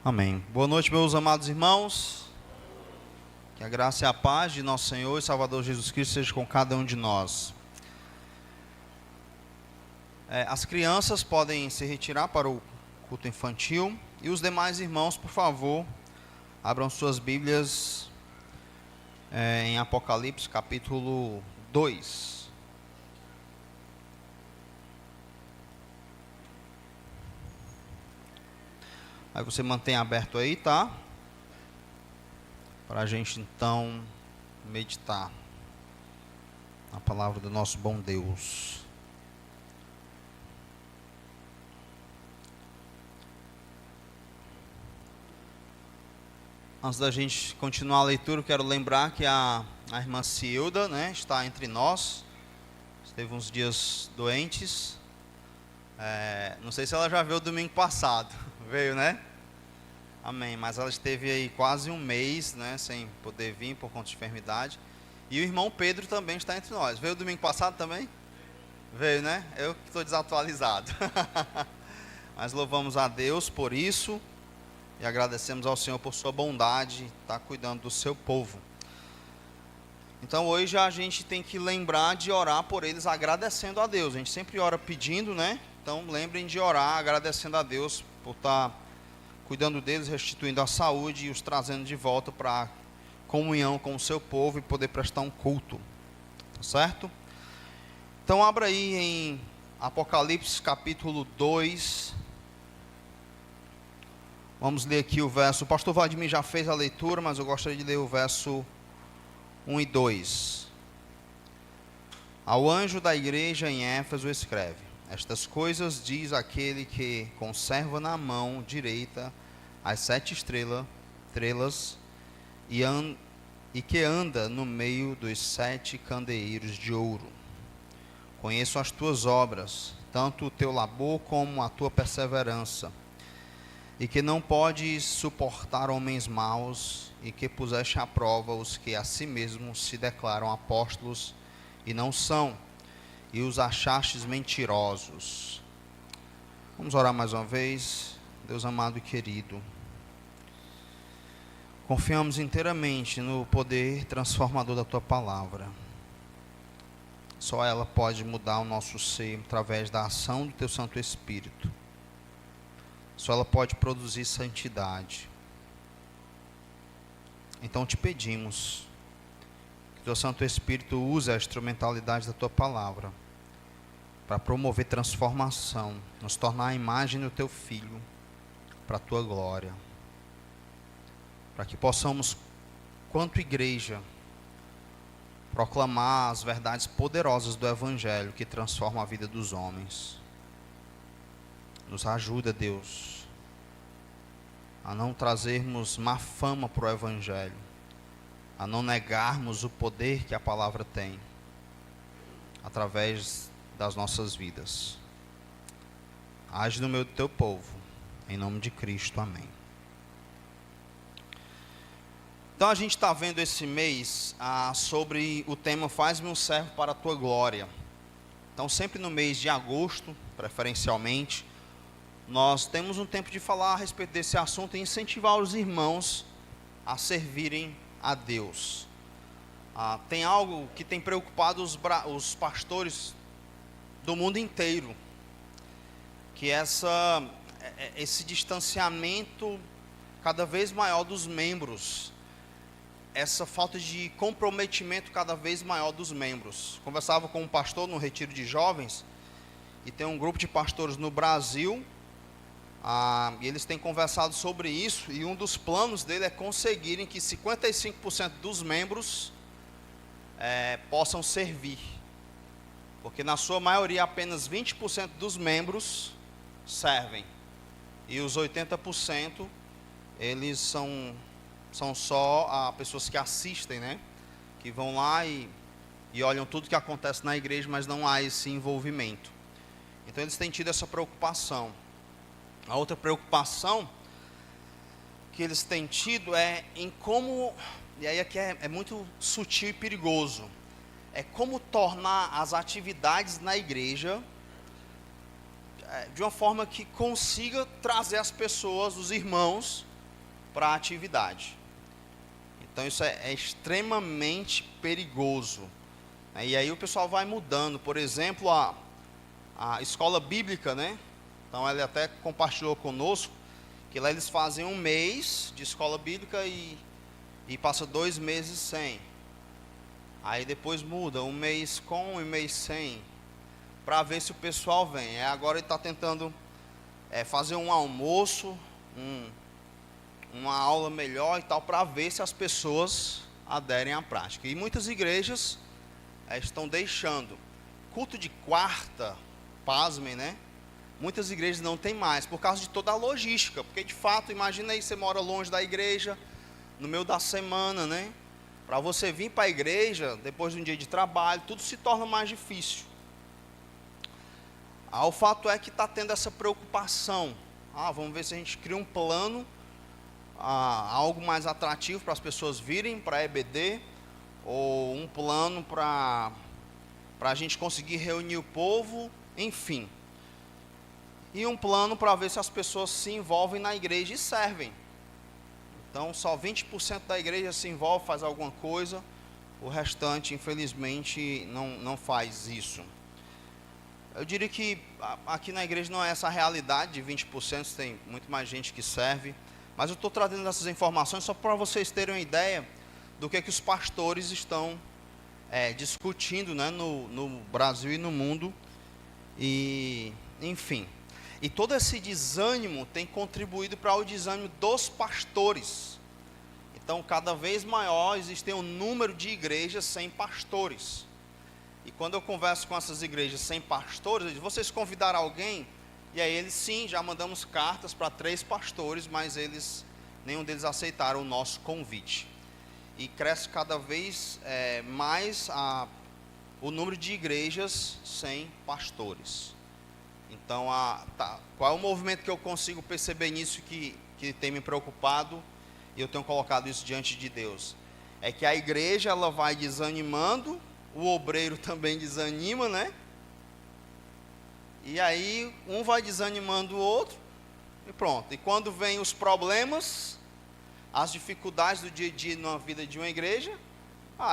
Amém. Boa noite, meus amados irmãos. Que a graça e a paz de nosso Senhor e Salvador Jesus Cristo seja com cada um de nós. As crianças podem se retirar para o culto infantil. E os demais irmãos, por favor, abram suas Bíblias em Apocalipse capítulo 2. Aí você mantém aberto aí, tá? Para a gente então meditar na palavra do nosso bom Deus. Antes da gente continuar a leitura, eu quero lembrar que a irmã Cilda, está entre nós. Esteve uns dias doentes. Não sei se ela já veio domingo passado. Veio, né? Amém. Mas ela esteve aí quase um mês, sem poder vir por conta de enfermidade. E o irmão Pedro também está entre nós. Veio domingo passado também? Veio, né? Eu que estou desatualizado. Mas louvamos a Deus por isso. E agradecemos ao Senhor por sua bondade, estar cuidando do seu povo. Então hoje a gente tem que lembrar de orar por eles agradecendo a Deus. A gente sempre ora pedindo, né? Então lembrem de orar agradecendo a Deus por estar cuidando deles, restituindo a saúde e os trazendo de volta para a comunhão com o seu povo e poder prestar um culto. Tá certo? Então abra aí em Apocalipse capítulo 2. Vamos ler aqui o verso. O pastor Vladimir já fez a leitura, mas eu gostaria de ler o verso 1 e 2. Ao anjo da igreja em Éfeso escreve: estas coisas diz aquele que conserva na mão direita as 7 estrelas e que anda no meio dos 7 candeeiros de ouro. Conheço as tuas obras, tanto o teu labor como a tua perseverança, e que não podes suportar homens maus, e que puseste à prova os que a si mesmos se declaram apóstolos e não são, e os achastes mentirosos. Vamos orar mais uma vez. Deus amado e querido, confiamos inteiramente no poder transformador da Tua Palavra. Só ela pode mudar o nosso ser através da ação do Teu Santo Espírito. Só ela pode produzir santidade. Então te pedimos que o Teu Santo Espírito use a instrumentalidade da Tua Palavra para promover transformação, nos tornar a imagem do Teu Filho, para a Tua glória. Para que possamos, quanto igreja, proclamar as verdades poderosas do Evangelho que transformam a vida dos homens. Nos ajuda, Deus, a não trazermos má fama para o Evangelho, a não negarmos o poder que a palavra tem, através das nossas vidas. Age no meio do teu povo, em nome de Cristo, amém. Então a gente está vendo esse mês sobre o tema Faz-me um servo para a tua glória. Então sempre no mês de agosto, preferencialmente, nós temos um tempo de falar a respeito desse assunto e incentivar os irmãos a servirem a Deus. Tem algo que tem preocupado os pastores do mundo inteiro, que esse distanciamento cada vez maior dos membros, essa falta de comprometimento cada vez maior dos membros. Conversava com um pastor no retiro de jovens, e tem um grupo de pastores no Brasil, e eles têm conversado sobre isso, e um dos planos dele é conseguirem que 55% dos membros possam servir, porque na sua maioria apenas 20% dos membros servem, e os 80% eles são só pessoas que assistem, que vão lá e olham tudo que acontece na igreja, mas não há esse envolvimento. Então eles têm tido essa preocupação. A outra preocupação que eles têm tido é em como, e aí aqui é muito sutil e perigoso, é como tornar as atividades na igreja de uma forma que consiga trazer as pessoas, os irmãos, para a atividade. Então isso é extremamente perigoso. E aí o pessoal vai mudando. Por exemplo, a escola bíblica, né? Então ele até compartilhou conosco que lá eles fazem um mês de escola bíblica e passa 2 meses sem. Aí depois muda, um mês com e um mês sem, para ver se o pessoal vem. Agora ele está tentando fazer um almoço, uma aula melhor e tal, para ver se as pessoas aderem à prática. E muitas igrejas estão deixando. Culto de quarta, pasmem, né? Muitas igrejas não tem mais, por causa de toda a logística. Porque de fato, imagina aí, você mora longe da igreja, no meio da semana, né? Para você vir para a igreja, depois de um dia de trabalho, tudo se torna mais difícil. O fato é que está tendo essa preocupação. Vamos ver se a gente cria um plano, algo mais atrativo para as pessoas virem para a EBD, ou um plano para a gente conseguir reunir o povo, enfim. E um plano para ver se as pessoas se envolvem na igreja e servem. Então, só 20% da igreja se envolve, faz alguma coisa, o restante, infelizmente, não faz isso. Eu diria que aqui na igreja não é essa a realidade de 20%, tem muito mais gente que serve, mas eu estou trazendo essas informações só para vocês terem uma ideia do que os pastores estão discutindo, né, no Brasil e no mundo, e enfim. E todo esse desânimo tem contribuído para o desânimo dos pastores. Então, cada vez maior existe um número de igrejas sem pastores. E quando eu converso com essas igrejas sem pastores, eu digo, vocês convidaram alguém? E aí eles, sim, já mandamos cartas para 3 pastores, mas nenhum deles aceitaram o nosso convite. E cresce cada vez mais o número de igrejas sem pastores. Então, qual é o movimento que eu consigo perceber nisso que tem me preocupado, e eu tenho colocado isso diante de Deus? É que a igreja ela vai desanimando, o obreiro também desanima, né? E aí um vai desanimando o outro e pronto. E quando vem os problemas, as dificuldades do dia a dia na vida de uma igreja,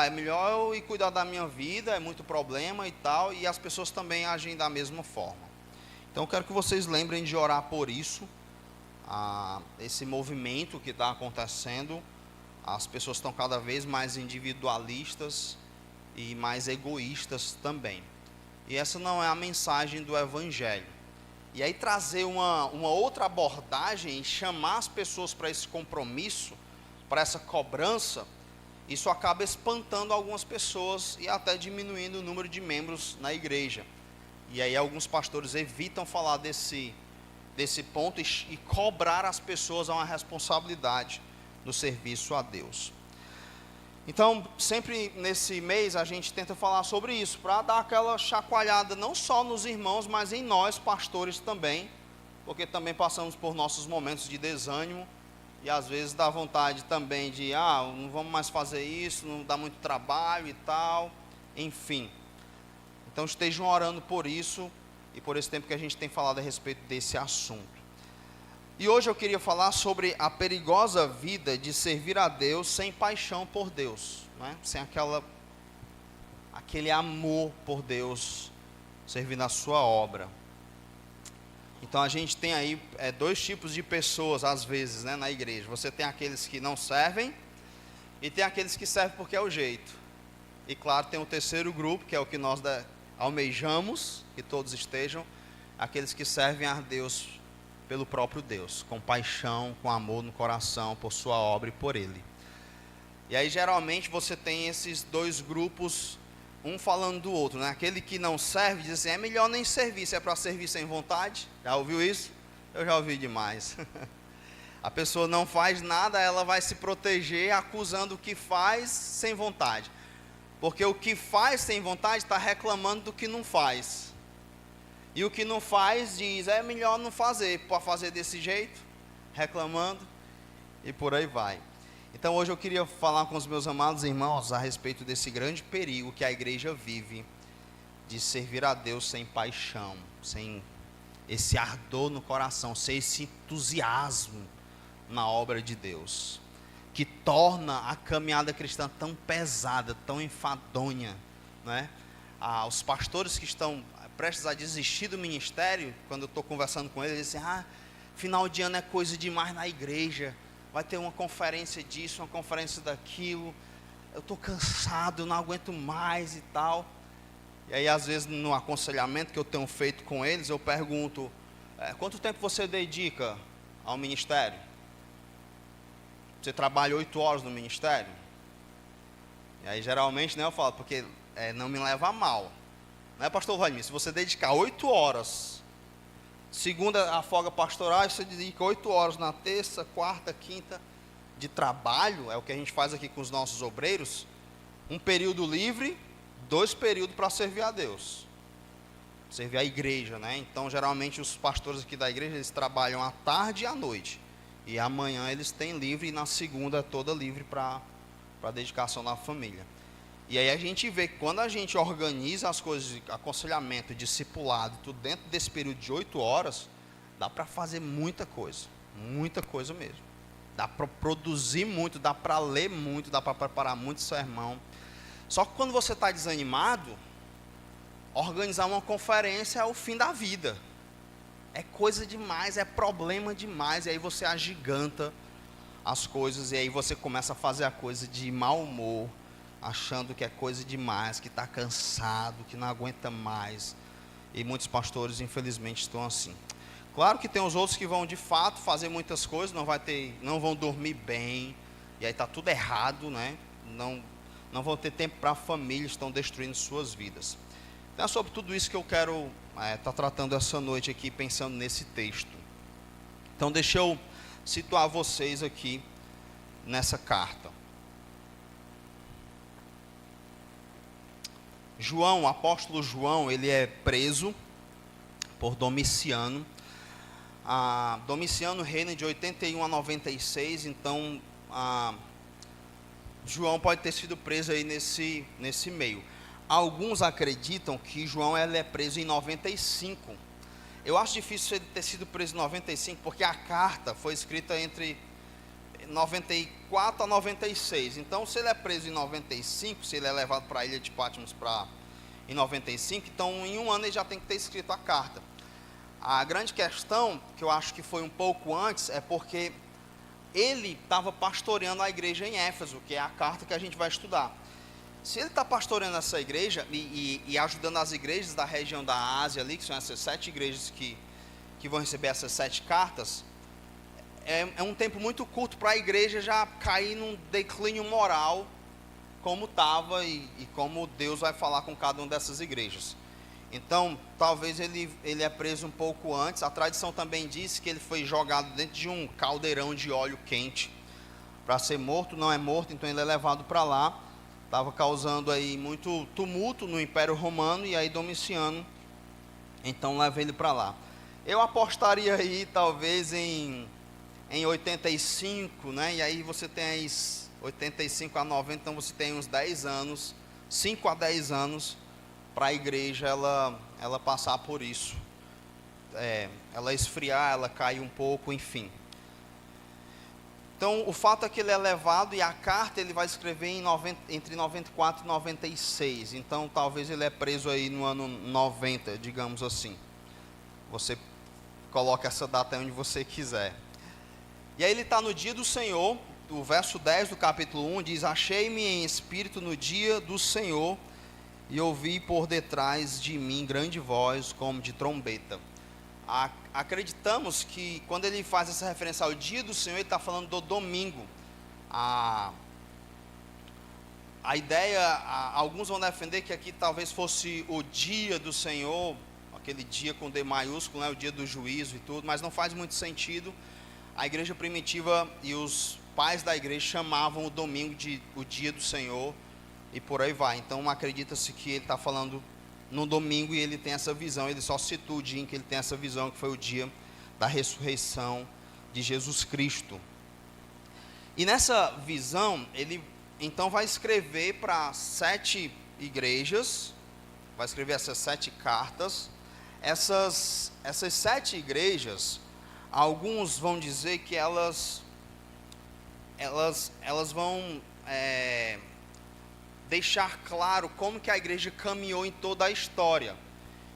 é melhor eu ir cuidar da minha vida, é muito problema e tal, e as pessoas também agem da mesma forma. Então eu quero que vocês lembrem de orar por isso, esse movimento que está acontecendo. As pessoas estão cada vez mais individualistas e mais egoístas também. E essa não é a mensagem do Evangelho. E aí trazer uma outra abordagem e chamar as pessoas para esse compromisso, para essa cobrança, isso acaba espantando algumas pessoas e até diminuindo o número de membros na igreja. E aí alguns pastores evitam falar desse ponto e cobrar as pessoas a uma responsabilidade no serviço a Deus. Então, sempre nesse mês a gente tenta falar sobre isso, para dar aquela chacoalhada não só nos irmãos, mas em nós, pastores também, porque também passamos por nossos momentos de desânimo, e às vezes dá vontade também de, não vamos mais fazer isso, não dá muito trabalho e tal, enfim. Então estejam orando por isso, e por esse tempo que a gente tem falado a respeito desse assunto. E hoje eu queria falar sobre a perigosa vida de servir a Deus sem paixão por Deus, né? Sem aquele amor por Deus, servir na sua obra. Então a gente tem aí 2 tipos de pessoas às vezes, né, na igreja. Você tem aqueles que não servem e tem aqueles que servem porque é o jeito. E claro, tem o terceiro grupo, que é o que nós almejamos que todos estejam, aqueles que servem a Deus pelo próprio Deus, com paixão, com amor no coração, por sua obra e por Ele. E aí geralmente você tem esses 2 grupos, um falando do outro, né? Aquele que não serve diz assim, é melhor nem servir, se é para servir sem vontade. Já ouviu isso? Eu já ouvi demais. A pessoa não faz nada, ela vai se proteger acusando o que faz sem vontade. Porque o que faz sem vontade está reclamando do que não faz. E o que não faz diz, é melhor não fazer, para fazer desse jeito, reclamando, e por aí vai. Então hoje eu queria falar com os meus amados irmãos a respeito desse grande perigo que a igreja vive, de servir a Deus sem paixão, sem esse ardor no coração, sem esse entusiasmo, na obra de Deus, que torna a caminhada cristã tão pesada, tão enfadonha, né? Os pastores que estão prestes a desistir do ministério, quando eu estou conversando com eles dizem: final de ano é coisa demais na igreja, vai ter uma conferência disso, uma conferência daquilo, eu estou cansado, eu não aguento mais e tal. E aí às vezes no aconselhamento que eu tenho feito com eles, eu pergunto: quanto tempo você dedica ao ministério? Você trabalha 8 horas no ministério? E aí geralmente, né, eu falo, porque não me leva a mal, né, pastor Vladimir? Se você dedicar 8 horas, segunda a folga pastoral, você dedica 8 horas na terça, quarta, quinta de trabalho, é o que a gente faz aqui com os nossos obreiros, um período livre, 2 períodos para servir a Deus, servir a igreja, né? Então geralmente os pastores aqui da igreja, eles trabalham à tarde e à noite, e amanhã eles têm livre, e na segunda é toda livre para dedicação da família. E aí a gente vê que quando a gente organiza as coisas de aconselhamento, discipulado, tudo dentro desse período de 8 horas, dá para fazer muita coisa mesmo. Dá para produzir muito, dá para ler muito, dá para preparar muito sermão. Só que quando você está desanimado, organizar uma conferência é o fim da vida. É coisa demais, é problema demais, e aí você agiganta as coisas, e aí você começa a fazer a coisa de mau humor, achando que é coisa demais, que está cansado, que não aguenta mais. E muitos pastores, infelizmente, estão assim. Claro que tem os outros que vão, de fato, fazer muitas coisas, não vão dormir bem, e aí está tudo errado, né? Não vão ter tempo para a família, estão destruindo suas vidas. Então é sobre tudo isso que eu quero estar tratando essa noite aqui, pensando nesse texto. Então deixa eu situar vocês aqui nessa carta. João, o apóstolo João, ele é preso por Domiciano. Domiciano reina de 81 a 96, então João pode ter sido preso aí nesse meio. Alguns acreditam que João ele é preso em 95. Eu acho difícil ele ter sido preso em 95, porque a carta foi escrita entre 94 a 96. Então, se ele é preso em 95, se ele é levado para a ilha de Patmos em 95, então em um ano ele já tem que ter escrito a carta. A grande questão, que eu acho que foi um pouco antes, é porque ele estava pastoreando a igreja em Éfeso, que é a carta que a gente vai estudar. Se ele está pastoreando essa igreja e ajudando as igrejas da região da Ásia ali, que são essas 7 igrejas que vão receber essas 7 cartas, é um tempo muito curto para a igreja já cair num declínio moral, como estava e como Deus vai falar com cada uma dessas igrejas. Então, talvez ele é preso um pouco antes. A tradição também diz que ele foi jogado dentro de um caldeirão de óleo quente para ser morto. Não é morto, então ele é levado para lá. Estava causando aí muito tumulto no Império Romano, e aí Domiciano então leva ele para lá. Eu apostaria aí talvez em 85, né? E aí você tem aí 85 a 90, então você tem uns 10 anos, 5 a 10 anos para a igreja ela passar por isso. Ela esfriar, ela cair um pouco, enfim. Então, o fato é que ele é levado, e a carta ele vai escrever entre 94 e 96. Então, talvez ele é preso aí no ano 90, digamos assim. Você coloca essa data onde você quiser. E aí ele está no dia do Senhor. O verso 10 do capítulo 1 diz: achei-me em espírito no dia do Senhor, e ouvi por detrás de mim grande voz como de trombeta. Acreditamos que quando ele faz essa referência ao dia do Senhor, ele está falando do domingo. A ideia, alguns vão defender que aqui talvez fosse o dia do Senhor, aquele dia com D maiúsculo, né, o dia do juízo e tudo, mas não faz muito sentido. A igreja primitiva e os pais da igreja chamavam o domingo de o dia do Senhor, e por aí vai. Então acredita-se que ele está falando no domingo, e ele tem essa visão. Ele só citou o dia em que ele tem essa visão, que foi o dia da ressurreição de Jesus Cristo. E nessa visão, ele então vai escrever para 7 igrejas, vai escrever essas 7 cartas. Essas 7 igrejas, alguns vão dizer que elas elas vão deixar claro como que a igreja caminhou em toda a história.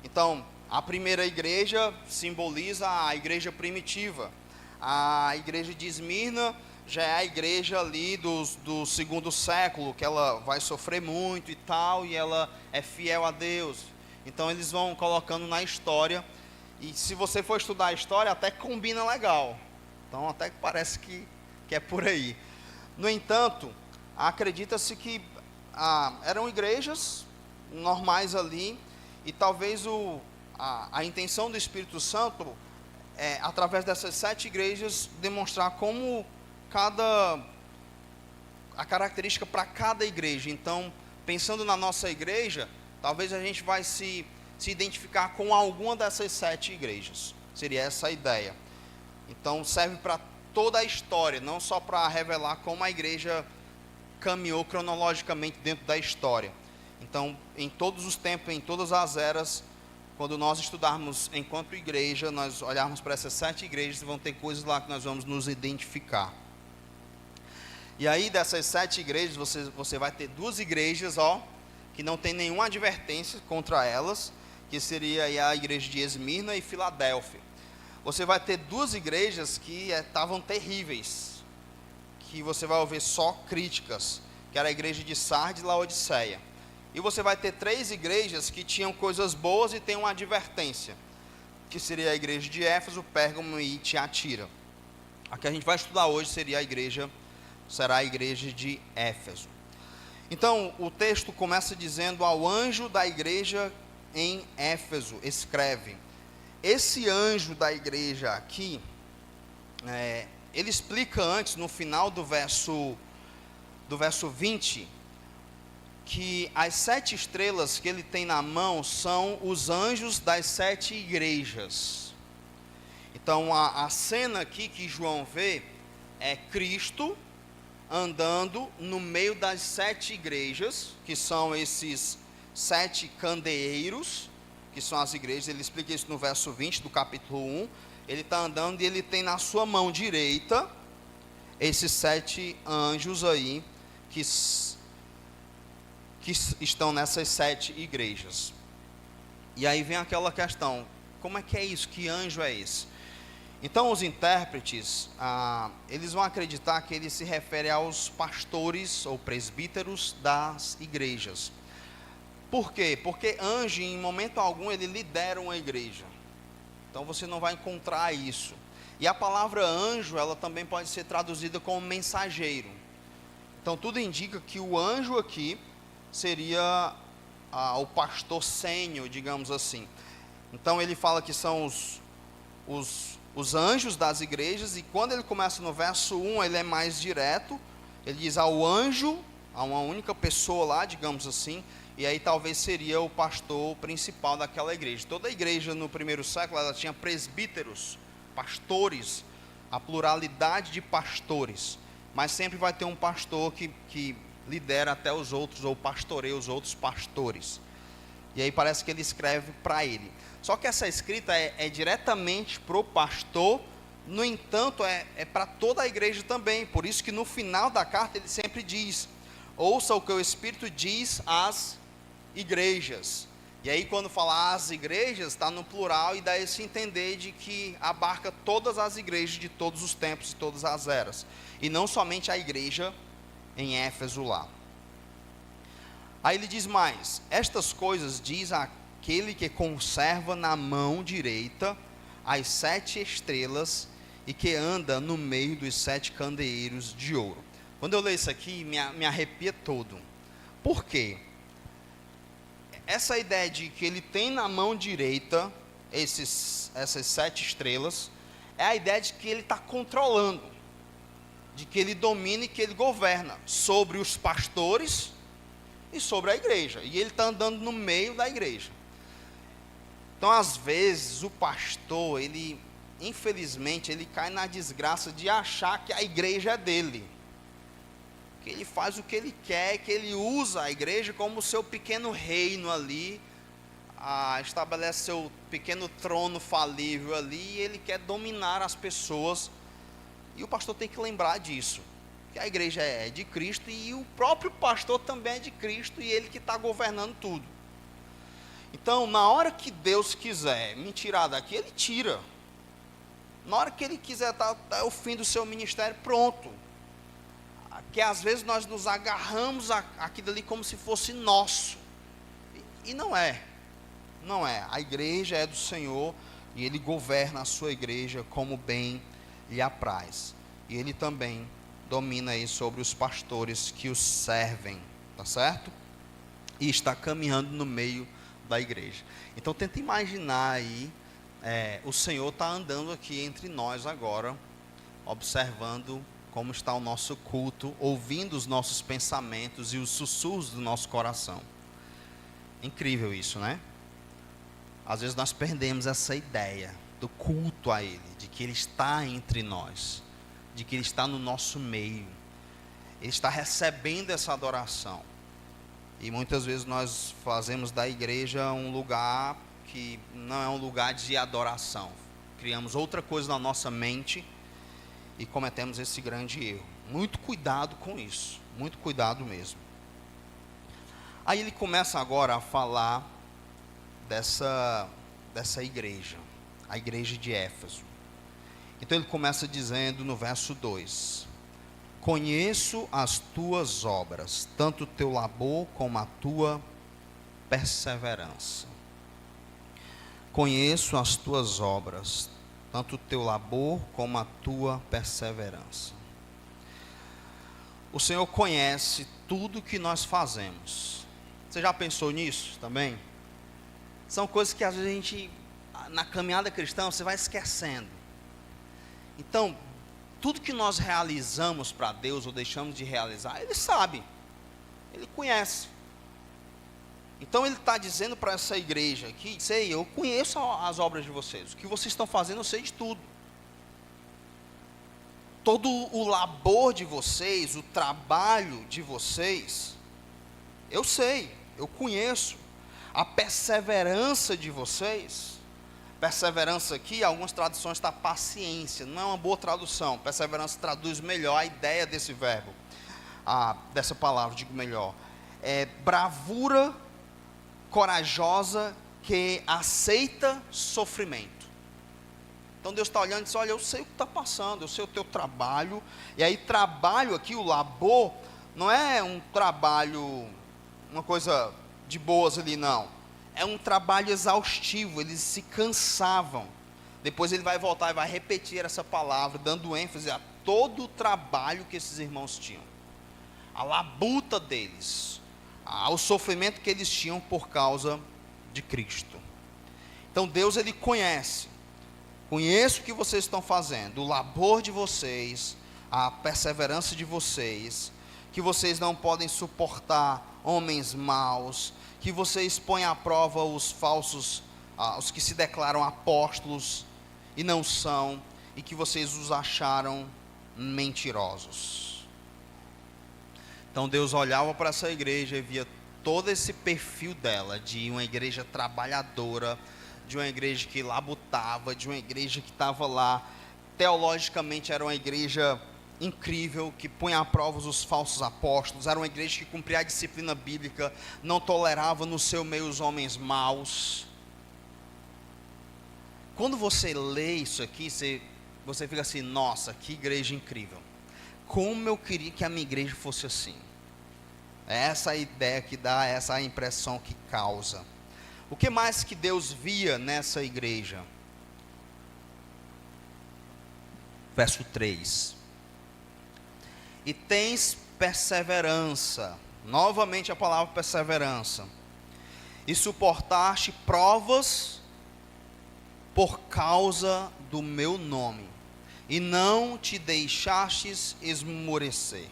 Então, a primeira igreja simboliza a igreja primitiva. A igreja de Esmirna já é a igreja ali do segundo século, que ela vai sofrer muito e tal, e ela é fiel a Deus. Então eles vão colocando na história, e se você for estudar a história, até combina legal. Então até que parece que é por aí. No entanto, acredita-se que eram igrejas normais ali, e talvez a intenção do Espírito Santo através dessas 7 igrejas, demonstrar como a característica para cada igreja. Então, pensando na nossa igreja, talvez a gente vai se identificar com alguma dessas 7 igrejas. Seria essa a ideia. Então, serve para toda a história, não só para revelar como a igreja caminhou cronologicamente dentro da história. Então, em todos os tempos, em todas as eras, quando nós estudarmos enquanto igreja, nós olharmos para essas 7 igrejas, vão ter coisas lá que nós vamos nos identificar. E aí, dessas 7 igrejas, você vai ter 2 igrejas, que não tem nenhuma advertência contra elas, que seria aí a igreja de Esmirna e Filadélfia. Você vai ter 2 igrejas que estavam terríveis, que você vai ouvir só críticas, que era a igreja de Sardes e Laodiceia. E você vai ter 3 igrejas que tinham coisas boas e tem uma advertência, que seria a igreja de Éfeso, Pérgamo e Tiatira. A que a gente vai estudar hoje será a igreja de Éfeso. Então, o texto começa dizendo: ao anjo da igreja em Éfeso, escreve. Esse anjo da igreja aqui, ele explica antes, no final do verso 20, que as 7 estrelas que ele tem na mão são os anjos das 7 igrejas. Então, a cena aqui que João vê é Cristo andando no meio das 7 igrejas, que são esses 7 candeeiros, que são as igrejas. Ele explica isso no verso 20 do capítulo 1. Ele está andando e ele tem na sua mão direita esses 7 anjos aí, que estão nessas 7 igrejas. E aí vem aquela questão: como é que é isso? Que anjo é esse? Então os intérpretes, eles vão acreditar que ele se refere aos pastores ou presbíteros das igrejas. Por quê? Porque anjo, em momento algum, ele lidera uma igreja. Então você não vai encontrar isso. E a palavra anjo, ela também pode ser traduzida como mensageiro. Então tudo indica que o anjo aqui seria o pastor sênior, digamos assim. Então ele fala que são os anjos das igrejas, e quando ele começa no verso 1, ele é mais direto. Ele diz ao anjo, a uma única pessoa lá, digamos assim, e aí talvez seria o pastor principal daquela igreja. Toda a igreja no primeiro século, ela tinha presbíteros, pastores, a pluralidade de pastores, mas sempre vai ter um pastor que lidera até os outros, ou pastoreia os outros pastores. E aí parece que ele escreve para ele. Só que essa escrita é diretamente para o pastor, no entanto, é para toda a igreja também. Por isso que no final da carta ele sempre diz: ouça o que o Espírito diz às igrejas. E aí quando fala as igrejas, está no plural, e dá esse entender de que abarca todas as igrejas de todos os tempos e todas as eras. E não somente a igreja em Éfeso lá. Aí ele diz mais: estas coisas diz aquele que conserva na mão direita as 7 estrelas e que anda no meio dos 7 candeeiros de ouro. Quando eu leio isso aqui, me arrepia todo. Por quê? Essa ideia de que ele tem na mão direita essas 7 estrelas, é a ideia de que ele está controlando, de que ele domina e que ele governa sobre os pastores e sobre a igreja, e ele está andando no meio da igreja. Então, às vezes, o pastor, infelizmente, ele cai na desgraça de achar que a igreja é dele, que ele faz o que ele quer, que ele usa a igreja como seu pequeno reino ali, estabelece seu pequeno trono falível ali, e ele quer dominar as pessoas. E o pastor tem que lembrar disso, que porque a igreja é de Cristo e o próprio pastor também é de Cristo e ele que está governando tudo. Então, na hora que Deus quiser me tirar daqui, Ele tira. Na hora que Ele quiser tá o fim do seu ministério, pronto. Que às vezes nós nos agarramos aquilo ali como se fosse nosso. E não é. Não é. A igreja é do Senhor e Ele governa a sua igreja como bem lhe apraz. E Ele também domina aí sobre os pastores que os servem. Tá certo? E está caminhando no meio da igreja. Então tenta imaginar aí, o Senhor está andando aqui entre nós agora, observando como está o nosso culto, ouvindo os nossos pensamentos e os sussurros do nosso coração. Incrível isso, né? Às vezes nós perdemos essa ideia do culto a Ele, de que Ele está entre nós, de que Ele está no nosso meio, Ele está recebendo essa adoração. E muitas vezes nós fazemos da igreja um lugar que não é um lugar de adoração. Criamos outra coisa na nossa mente e cometemos esse grande erro. Muito cuidado com isso, muito cuidado mesmo. Aí ele começa agora a falar dessa igreja, a igreja de Éfeso. Então ele começa dizendo no verso 2: conheço as tuas obras, tanto o teu labor como a tua perseverança. Conheço as tuas obras, tanto o teu labor como a tua perseverança. O Senhor conhece tudo que nós fazemos. Você já pensou nisso também? São coisas que às vezes a gente, na caminhada cristã, você vai esquecendo. Então, tudo que nós realizamos para Deus ou deixamos de realizar, Ele sabe, Ele conhece. Então Ele está dizendo para essa igreja aqui, sei, eu conheço as obras de vocês, o que vocês estão fazendo eu sei de tudo. Todo o labor de vocês, o trabalho de vocês, eu sei, eu conheço. A perseverança de vocês, perseverança aqui, algumas traduções está paciência, não é uma boa tradução. Perseverança traduz melhor a ideia desse verbo, dessa palavra, digo melhor. É bravura corajosa que aceita sofrimento. Então Deus está olhando e diz, olha, eu sei o que está passando, eu sei o teu trabalho. E aí trabalho aqui, o labor, não é um trabalho, uma coisa de boas ali, não. É um trabalho exaustivo, eles se cansavam. Depois ele vai voltar e vai repetir essa palavra, dando ênfase a todo o trabalho que esses irmãos tinham. A labuta deles, ao sofrimento que eles tinham por causa de Cristo. Então Deus, Ele conhece o que vocês estão fazendo, o labor de vocês, a perseverança de vocês, que vocês não podem suportar homens maus, que vocês põem à prova os falsos, os que se declaram apóstolos e não são, e que vocês os acharam mentirosos. Então Deus olhava para essa igreja e via todo esse perfil dela, de uma igreja trabalhadora, de uma igreja que labutava, de uma igreja que estava lá, teologicamente era uma igreja incrível, que punha à prova os falsos apóstolos, era uma igreja que cumpria a disciplina bíblica, não tolerava no seu meio os homens maus. Quando você lê isso aqui, você fica assim, nossa, que igreja incrível, como eu queria que a minha igreja fosse assim. É essa a ideia que dá, essa a impressão que causa. O que mais que Deus via nessa igreja? Verso 3. E tens perseverança, novamente a palavra perseverança, e suportaste provas por causa do meu nome, e não te deixastes esmorecer.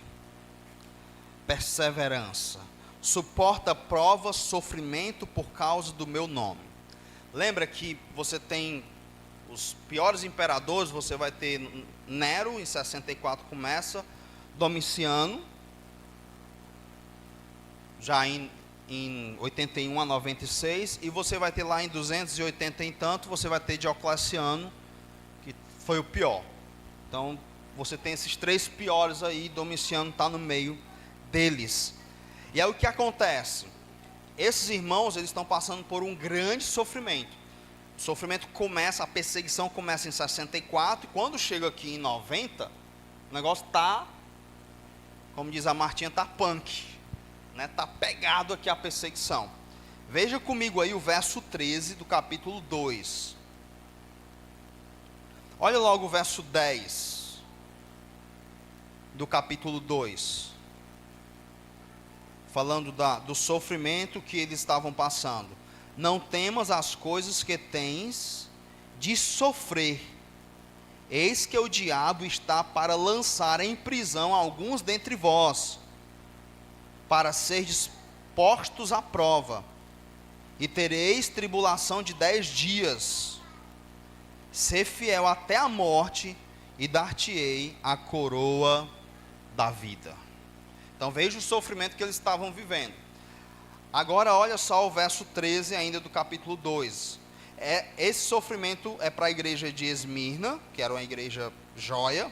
Perseverança, suporta provas, sofrimento por causa do meu nome. Lembra que você tem os piores imperadores, você vai ter Nero, em 64 começa, Domiciano, já em 81 a 96, e você vai ter lá em 280 e tanto, você vai ter Diocleciano, que foi o pior. Então, você tem esses 3 piores aí, Domiciano está no meio deles. E aí o que acontece? Esses irmãos, eles estão passando por um grande sofrimento. O sofrimento começa, a perseguição começa em 64, e quando chega aqui em 90, o negócio está, como diz a Martinha, está punk, né? Está pegado aqui a perseguição. Veja comigo aí o verso 13 do capítulo 2. Olha logo o verso 10 do capítulo 2. Falando do sofrimento que eles estavam passando. Não temas as coisas que tens de sofrer. Eis que o diabo está para lançar em prisão alguns dentre vós, para serdes postos à prova, e tereis tribulação de 10 dias. Ser fiel até a morte, e dar-te-ei a coroa da vida. Então veja o sofrimento que eles estavam vivendo. Agora olha só o verso 13 ainda do capítulo 2. Esse sofrimento é para a igreja de Esmirna, que era uma igreja joia.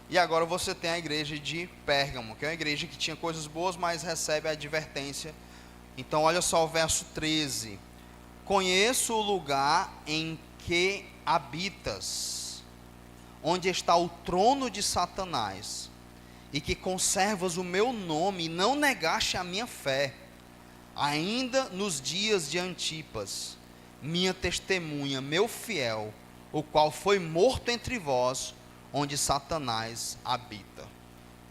E agora você tem a igreja de Pérgamo, que é uma igreja que tinha coisas boas, mas recebe a advertência. Então olha só o verso 13. Conheço o lugar em que habitas, onde está o trono de Satanás, e que conservas o meu nome, e não negaste a minha fé, ainda nos dias de Antipas, minha testemunha, meu fiel, o qual foi morto entre vós, onde Satanás habita.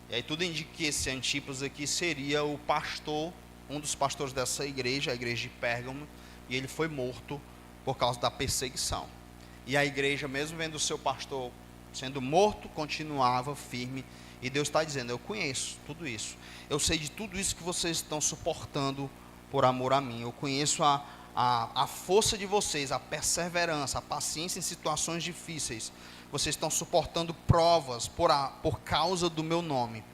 E aí tudo indica que esse Antipas aqui seria o pastor, um dos pastores dessa igreja, a igreja de Pérgamo, e ele foi morto por causa da perseguição. E a igreja, mesmo vendo o seu pastor sendo morto, continuava firme. E Deus está dizendo, eu conheço tudo isso. Eu sei de tudo isso que vocês estão suportando por amor a mim. Eu conheço a força de vocês, a perseverança, a paciência em situações difíceis. Vocês estão suportando provas por causa do meu nome.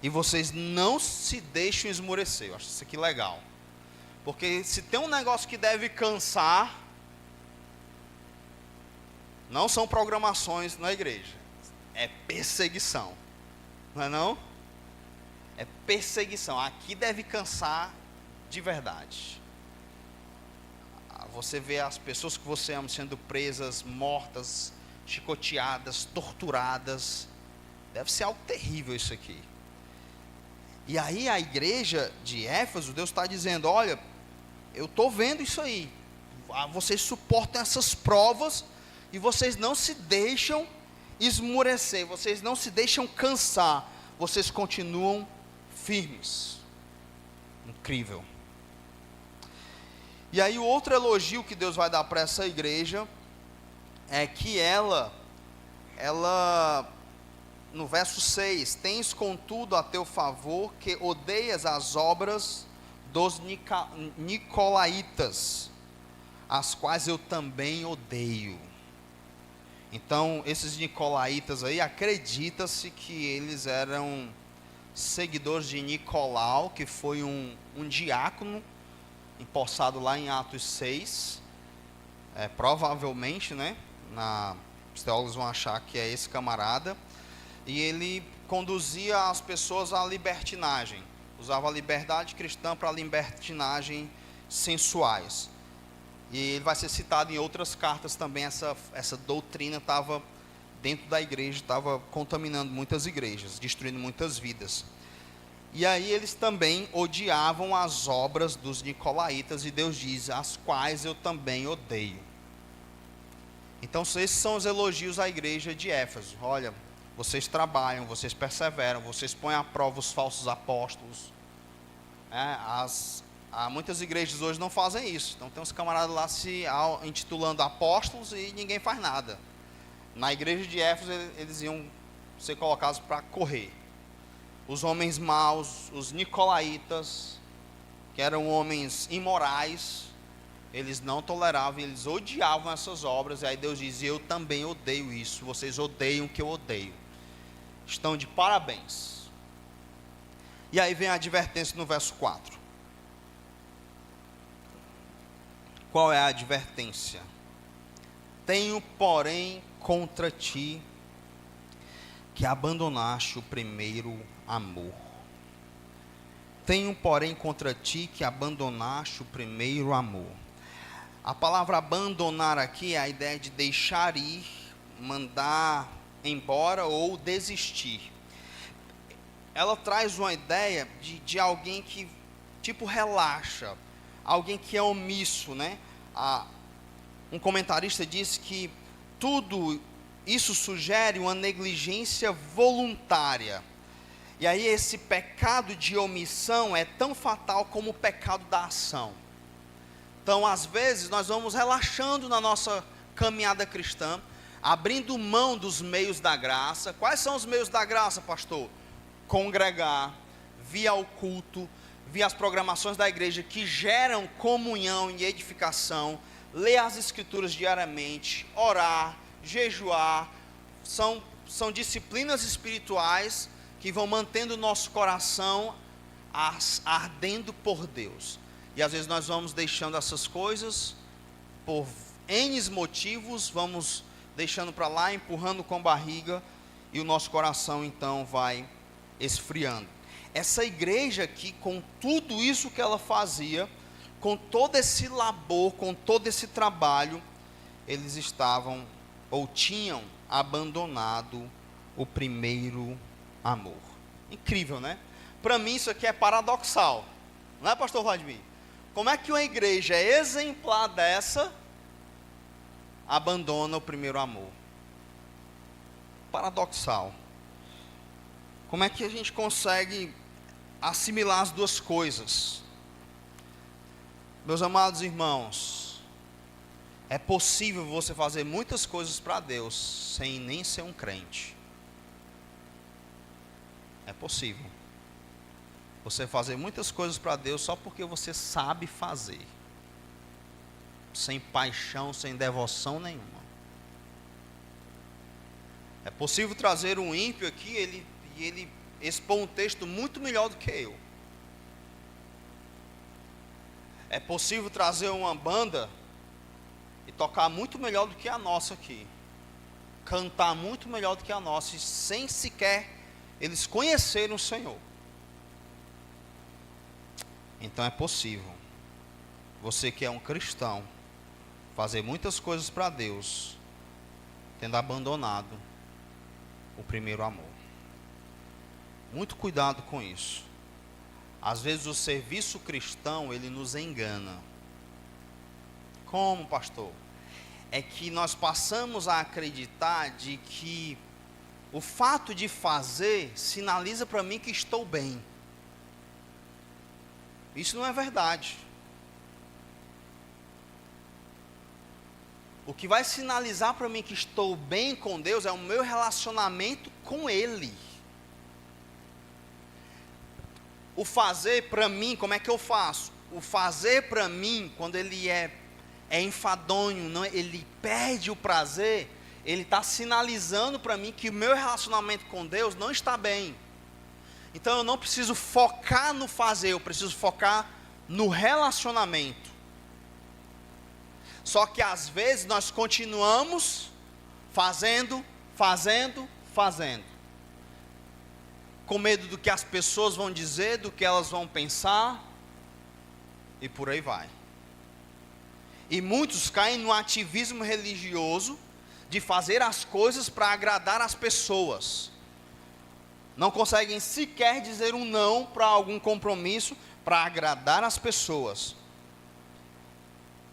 E vocês não se deixam esmorecer. Eu acho isso aqui legal. Porque se tem um negócio que deve cansar, não são programações na igreja, é perseguição. Não é não? É perseguição. Aqui deve cansar de verdade. Você vê as pessoas que você ama sendo presas, mortas, chicoteadas, torturadas. Deve ser algo terrível isso aqui. E aí a igreja de Éfeso, Deus está dizendo, olha, eu estou vendo isso aí. Vocês suportam essas provas e vocês não se deixam esmorecer, vocês não se deixam cansar, vocês continuam firmes. Incrível. E aí o outro elogio que Deus vai dar para essa igreja é que ela no verso 6, tens contudo a teu favor que odeias as obras dos nicolaítas, as quais eu também odeio. Então, esses nicolaítas aí, acredita-se que eles eram seguidores de Nicolau, que foi um diácono, empossado lá em Atos 6, provavelmente, né, os teólogos vão achar que é esse camarada, e ele conduzia as pessoas à libertinagem, usava a liberdade cristã para libertinagem sensuais. E ele vai ser citado em outras cartas também. Essa doutrina estava dentro da igreja, estava contaminando muitas igrejas, destruindo muitas vidas. E aí eles também odiavam as obras dos nicolaítas, e Deus diz, as quais eu também odeio. Então esses são os elogios à igreja de Éfeso. Olha, vocês trabalham, vocês perseveram, vocês põem à prova os falsos apóstolos. Muitas igrejas hoje não fazem isso. Então tem uns camaradas lá se intitulando apóstolos e ninguém faz nada. Na igreja de Éfeso eles iam ser colocados para correr. Os homens maus, os nicolaítas, que eram homens imorais, eles não toleravam, eles odiavam essas obras. E aí Deus diz, eu também odeio isso. Vocês odeiam o que eu odeio. Estão de parabéns. E aí vem a advertência no verso 4. Qual é a advertência? Tenho, porém, contra ti, que abandonaste o primeiro amor. Tenho, porém, contra ti que abandonaste o primeiro amor. A palavra abandonar aqui é a ideia de deixar ir, mandar embora ou desistir. Ela traz uma ideia de alguém que, tipo, relaxa, alguém que é omisso, né? Um comentarista disse que tudo isso sugere uma negligência voluntária. E aí esse pecado de omissão é tão fatal como o pecado da ação. Então, às vezes, nós vamos relaxando na nossa caminhada cristã, abrindo mão dos meios da graça. Quais são os meios da graça, pastor? Congregar, vir ao culto, vir às programações da igreja que geram comunhão e edificação, ler as escrituras diariamente, orar, jejuar. São disciplinas espirituais que vão mantendo o nosso coração ardendo por Deus. E às vezes nós vamos deixando essas coisas por N motivos, vamos deixando para lá, empurrando com a barriga, e o nosso coração então vai esfriando. Essa igreja aqui, com tudo isso que ela fazia, com todo esse labor, com todo esse trabalho, eles estavam ou tinham abandonado o primeiro amor. Incrível, né? Para mim isso aqui é paradoxal, não é, pastor Vladimir? Como é que uma igreja exemplar dessa abandona o primeiro amor? Paradoxal. Como é que a gente consegue assimilar as duas coisas? Meus amados irmãos, é possível você fazer muitas coisas para Deus sem nem ser um crente. É possível você fazer muitas coisas para Deus só porque você sabe fazer, sem paixão, sem devoção nenhuma. É possível trazer um ímpio aqui, ele expor um texto muito melhor do que eu. É possível trazer uma banda e tocar muito melhor do que a nossa aqui, cantar muito melhor do que a nossa, e sem sequer eles conhecerem o Senhor. Então é possível você que é um cristão fazer muitas coisas para Deus, tendo abandonado o primeiro amor. Muito cuidado com isso. Às vezes o serviço cristão, ele nos engana. Como, pastor? É que nós passamos a acreditar de que o fato de fazer sinaliza para mim que estou bem. Isso não é verdade. O que vai sinalizar para mim que estou bem com Deus é o meu relacionamento com Ele. O fazer para mim, como é que eu faço? O fazer para mim, quando ele é enfadonho, não, ele perde o prazer, ele está sinalizando para mim que o meu relacionamento com Deus não está bem. Então eu não preciso focar no fazer, eu preciso focar no relacionamento. Só que às vezes nós continuamos fazendo, com medo do que as pessoas vão dizer, do que elas vão pensar, e por aí vai. E muitos caem no ativismo religioso de fazer as coisas para agradar as pessoas. Não conseguem sequer dizer um não para algum compromisso para agradar as pessoas.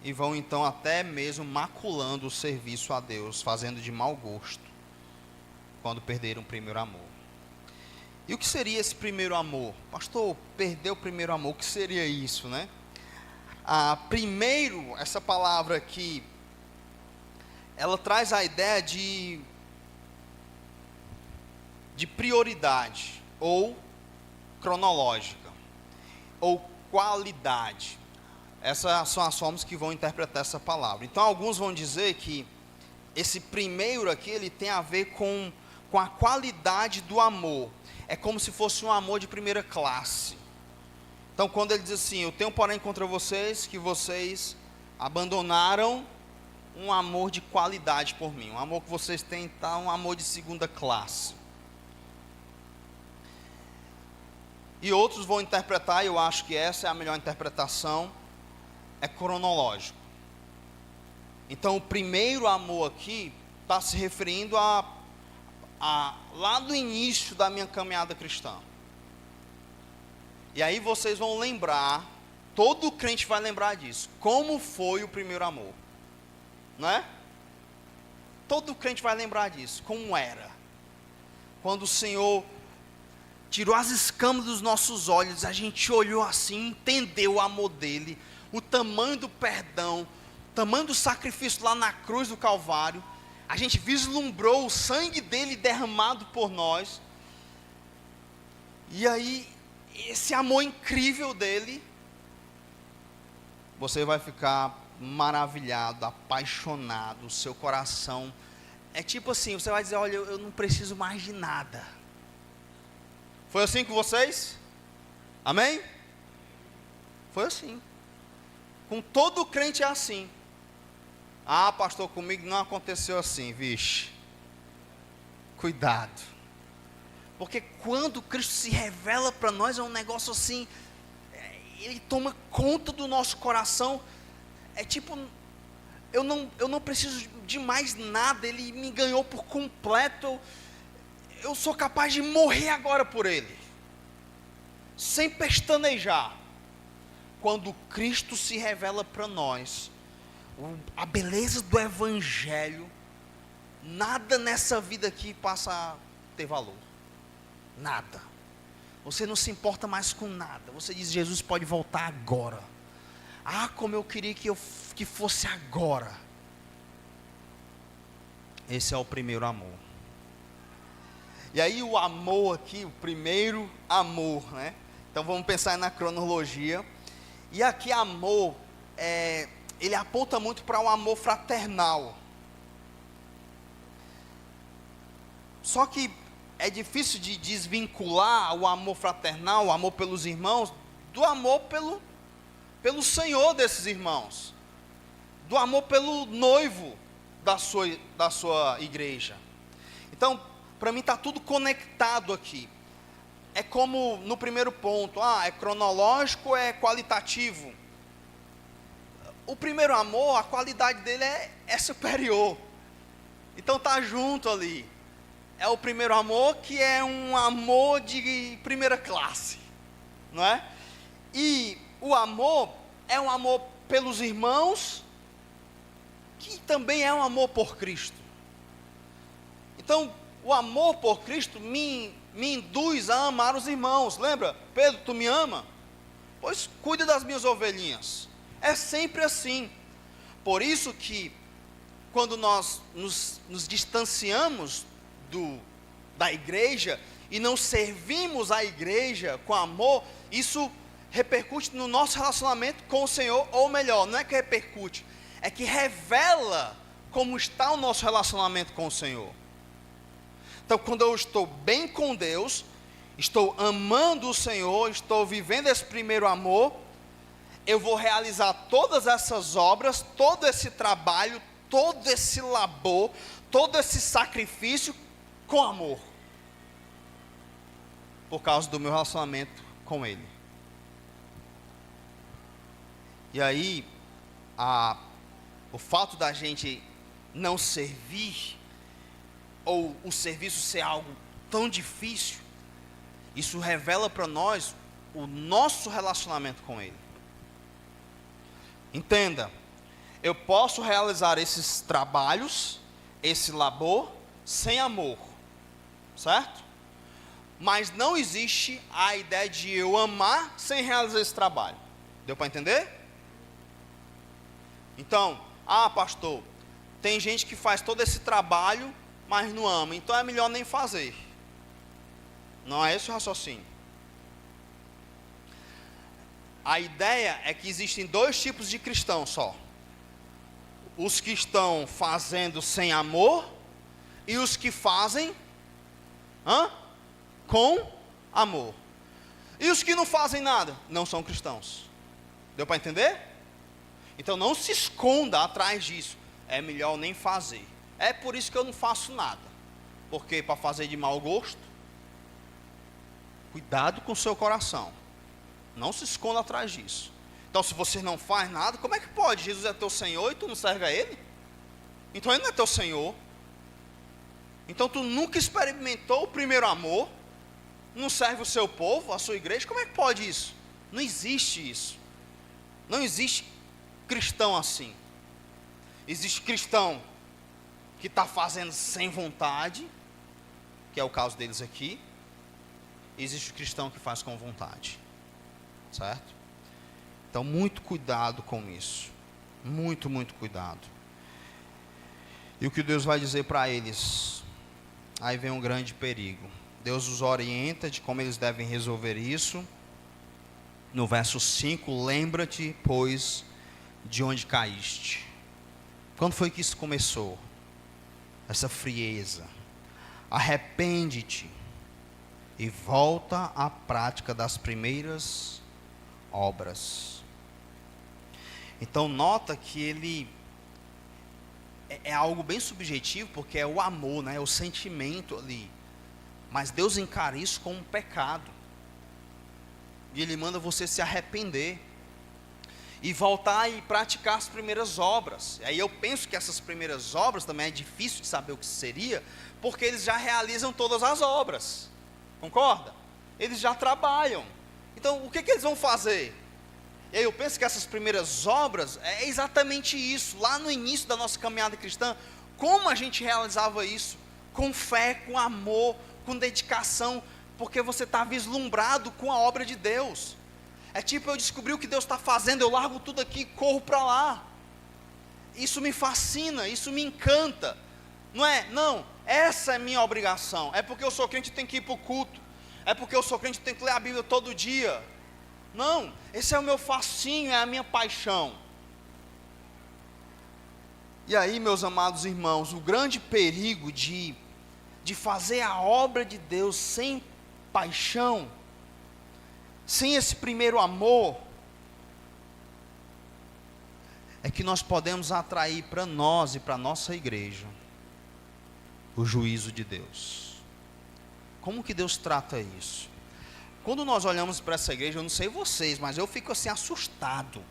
E vão então até mesmo maculando o serviço a Deus, fazendo de mau gosto, quando perderam o primeiro amor. E o que seria esse primeiro amor? Pastor, perdeu o primeiro amor, o que seria isso, né? Primeiro, essa palavra aqui, ela traz a ideia de prioridade, ou cronológica, ou qualidade. Essas são as formas que vão interpretar essa palavra. Então, alguns vão dizer que esse primeiro aqui, ele tem a ver com a qualidade do amor. É como se fosse um amor de primeira classe. Então, quando ele diz assim, eu tenho porém contra vocês, que vocês abandonaram um amor de qualidade por mim. Um amor que vocês têm, tá, um amor de segunda classe. e outros vão interpretar, e eu acho que essa é a melhor interpretação, é cronológico. Então o primeiro amor aqui está se referindo lá do início da minha caminhada cristã. E aí vocês vão lembrar, todo crente vai lembrar disso, como foi o primeiro amor, não é? Todo crente vai lembrar disso, como era, quando o Senhor tirou as escamas dos nossos olhos, a gente olhou assim, entendeu o amor dele, o tamanho do perdão, o tamanho do sacrifício lá na cruz do Calvário, a gente vislumbrou o sangue dele derramado por nós, e aí, esse amor incrível dele, você vai ficar maravilhado, apaixonado, o seu coração, é tipo assim, você vai dizer, olha, eu não preciso mais de nada. Foi assim com vocês? Amém? Foi assim. Com todo crente é assim. Ah, pastor, comigo não aconteceu assim, vixe. Cuidado. Porque quando Cristo se revela para nós, é um negócio assim, Ele toma conta do nosso coração, é tipo, eu não preciso de mais nada, Ele me ganhou por completo, eu sou capaz de morrer agora por Ele, sem pestanejar. Quando Cristo se revela para nós, a beleza do Evangelho, nada nessa vida aqui passa a ter valor, nada, você não se importa mais com nada, você diz, Jesus pode voltar agora, ah, como eu queria que fosse agora. Esse é o primeiro amor. E aí o amor aqui, o primeiro amor, né? Então vamos pensar na cronologia. E aqui amor, ele aponta muito para um amor fraternal. Só que é difícil de desvincular o amor fraternal, o amor pelos irmãos, do amor pelo Senhor desses irmãos, do amor pelo noivo da sua igreja. Então, para mim está tudo conectado aqui. É como no primeiro ponto, é cronológico, é qualitativo. O primeiro amor, a qualidade dele é superior. Então está junto ali. É o primeiro amor que é um amor de primeira classe, não é? E o amor é um amor pelos irmãos, que também é um amor por Cristo. Então, o amor por Cristo me induz a amar os irmãos. Lembra? Pedro, tu me ama? Pois cuida das minhas ovelhinhas. É sempre assim. Por isso que, quando nós nos distanciamos da igreja, e não servimos a igreja com amor, isso repercute no nosso relacionamento com o Senhor, ou melhor, não é que repercute, é que revela como está o nosso relacionamento com o Senhor. Então, quando eu estou bem com Deus, estou amando o Senhor, estou vivendo esse primeiro amor, eu vou realizar todas essas obras, todo esse trabalho, todo esse labor, todo esse sacrifício com amor, por causa do meu relacionamento com Ele. E aí, o fato da gente não servir, ou o serviço ser algo tão difícil, isso revela para nós o nosso relacionamento com Ele. Entenda, eu posso realizar esses trabalhos, esse labor, sem amor, certo? Mas não existe a ideia de eu amar sem realizar esse trabalho. Deu para entender? Então, pastor, tem gente que faz todo esse trabalho, mas não ama, então é melhor nem fazer. Não é esse o raciocínio. A ideia é que existem dois tipos de cristãos só: os que estão fazendo sem amor, e os que fazem com amor. E os que não fazem nada não são cristãos. Deu para entender? Então não se esconda atrás disso. É melhor nem fazer. É por isso que eu não faço nada. Porque para fazer de mau gosto, Cuidado com o seu coração. Não se esconda atrás disso. Então, se você não faz nada, como é que pode? Jesus é teu Senhor e tu não serve a Ele? Então Ele não é teu Senhor. Então tu nunca experimentou o primeiro amor, não serve o seu povo, a sua igreja. Como é que pode isso? Não existe isso. Não existe cristão assim. Existe cristão que está fazendo sem vontade, que é o caso deles aqui. Existe o cristão que faz com vontade, certo? Então muito cuidado com isso, muito cuidado. E o que Deus vai dizer para eles? Aí vem um grande perigo. Deus os orienta de como eles devem resolver isso. No verso 5, lembra-te, pois, de onde caíste. Quando foi que isso começou? Essa frieza. Arrepende-te e volta à prática das primeiras obras. Então nota que ele é algo bem subjetivo, porque é o amor, né? É o sentimento ali. Mas Deus encara isso como um pecado. E Ele manda você se arrepender e voltar e praticar as primeiras obras. E aí eu penso que essas primeiras obras também é difícil de saber o que seria, porque eles já realizam todas as obras. Concorda? Eles já trabalham. Então o que eles vão fazer? E aí eu penso que essas primeiras obras é exatamente isso. Lá no início da nossa caminhada cristã, como a gente realizava isso? Com fé, com amor, com dedicação, porque você está vislumbrado com a obra de Deus. É tipo, eu descobri o que Deus está fazendo, eu largo tudo aqui e corro para lá. Isso me fascina, isso me encanta. Não é? Não, essa é minha obrigação. É porque eu sou crente e tenho que ir para o culto. É porque eu sou crente e tenho que ler a Bíblia todo dia. Não, esse é o meu fascínio, é a minha paixão. E aí, meus amados irmãos, o grande perigo de fazer a obra de Deus sem paixão, sem esse primeiro amor, é que nós podemos atrair para nós e para a nossa igreja o juízo de Deus. Como que Deus trata isso? Quando nós olhamos para essa igreja, eu não sei vocês, mas eu fico assim assustado,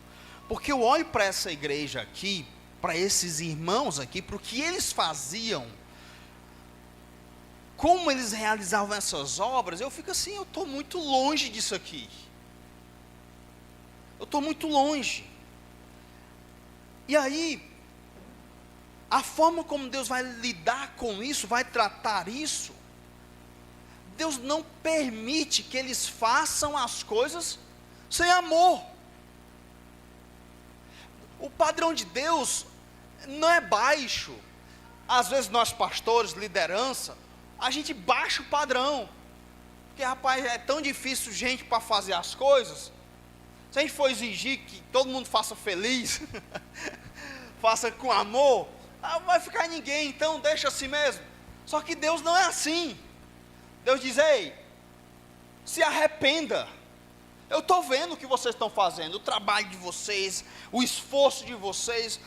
porque eu olho para essa igreja aqui, para esses irmãos aqui, para o que eles faziam, como eles realizavam essas obras, eu fico assim, eu estou muito longe disso aqui. Eu estou muito longe. E aí, a forma como Deus vai lidar com isso, vai tratar isso, Deus não permite que eles façam as coisas sem amor. O padrão de Deus não é baixo. Às vezes nós pastores, liderança, a gente baixa o padrão, porque rapaz, é tão difícil gente para fazer as coisas. Se a gente for exigir que todo mundo faça feliz, faça com amor, não vai ficar ninguém, então deixa assim mesmo. Só que Deus não é assim. Deus diz, ei, se arrependa. Eu estou vendo o que vocês estão fazendo, o trabalho de vocês, o esforço de vocês,